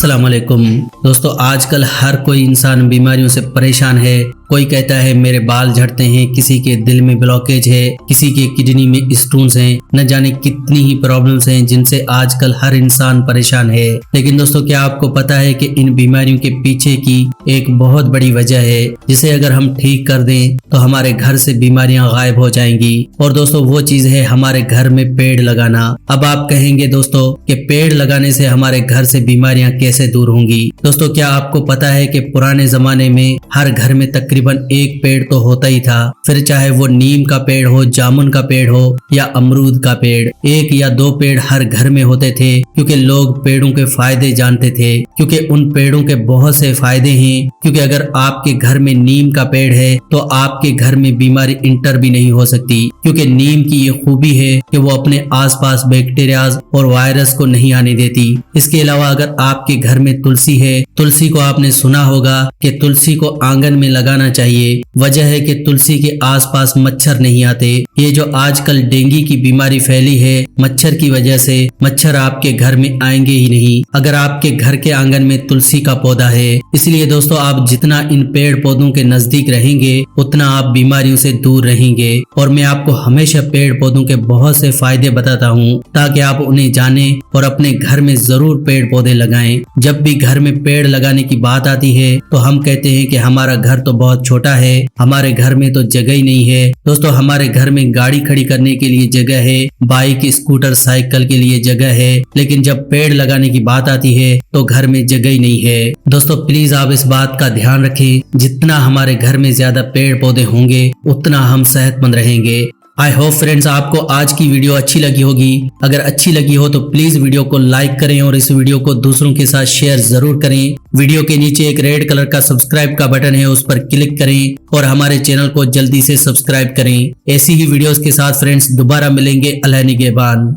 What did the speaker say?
अस्सलाम वालेकुम दोस्तों, आजकल हर कोई इंसान बीमारियों से परेशान है। कोई कहता है मेरे बाल झड़ते हैं, किसी के दिल में ब्लॉकेज है, किसी के किडनी में स्टोन्स हैं, न जाने कितनी ही प्रॉब्लम्स हैं जिनसे आजकल हर इंसान परेशान है। लेकिन दोस्तों, क्या आपको पता है कि इन बीमारियों के पीछे की एक बहुत बड़ी वजह है जिसे अगर हम ठीक कर दें तो हमारे घर से बीमारियां गायब हो जाएंगी। और दोस्तों, वो चीज है हमारे घर में पेड़ लगाना। अब आप कहेंगे दोस्तों कि पेड़ लगाने से हमारे घर से बीमारियां कैसे दूर होंगी। दोस्तों, क्या आपको पता है कि पुराने जमाने में हर घर में तकरीबन एक पेड़ तो होता ही था, फिर चाहे वो नीम का पेड़ हो, जामुन का पेड़ हो या अमरूद का पेड़। एक या दो पेड़ हर घर में होते थे क्योंकि लोग पेड़ों के फायदे जानते थे, क्योंकि उन पेड़ों के बहुत से फायदे हैं। क्योंकि अगर आपके घर में नीम का पेड़ है तो आपके घर में बीमारी इंटर भी नहीं हो सकती, क्योंकि नीम की ये खूबी है कि वो अपने आसपास बैक्टीरियाज और वायरस को नहीं आने देती। इसके अलावा अगर आपके घर में तुलसी है, तुलसी को आपने सुना होगा कि तुलसी को आंगन में लगाना चाहिए। वजह है कि तुलसी के आसपास मच्छर नहीं आते। ये जो आजकल डेंगू की बीमारी फैली है, मच्छर की वजह से, मच्छर आपके घर में आएंगे ही नहीं अगर आपके घर के आंगन में तुलसी का पौधा है। इसलिए दोस्तों, आप जितना इन पेड़ पौधों के नजदीक रहेंगे उतना आप बीमारियों से दूर रहेंगे। और मैं आपको हमेशा पेड़ पौधों के बहुत से फायदे बताता हूँ ताकि आप उन्हें जाने और अपने घर में जरूर पेड़ पौधे लगाएं। जब भी घर में पेड़ लगाने की बात आती है तो हम कहते हैं कि हमारा घर तो बहुत छोटा है, हमारे घर में तो जगह ही नहीं है। दोस्तों, हमारे घर में गाड़ी खड़ी करने के लिए जगह है, बाइक, स्कूटर, साइकिल के लिए जगह है, लेकिन जब पेड़ लगाने की बात आती है तो घर में जगह ही नहीं है। दोस्तों, प्लीज आप इस बात का ध्यान रखें, जितना हमारे घर में ज्यादा पेड़ पौधे होंगे उतना हम सेहतमंद रहेंगे। आई होप फ्रेंड्स आपको आज की वीडियो अच्छी लगी होगी। अगर अच्छी लगी हो तो प्लीज वीडियो को लाइक करें और इस वीडियो को दूसरों के साथ शेयर जरूर करें। वीडियो के नीचे एक रेड कलर का सब्सक्राइब का बटन है, उस पर क्लिक करें और हमारे चैनल को जल्दी से सब्सक्राइब करें। ऐसी ही वीडियोस के साथ फ्रेंड्स दोबारा मिलेंगे। अल्लाह निगहबान।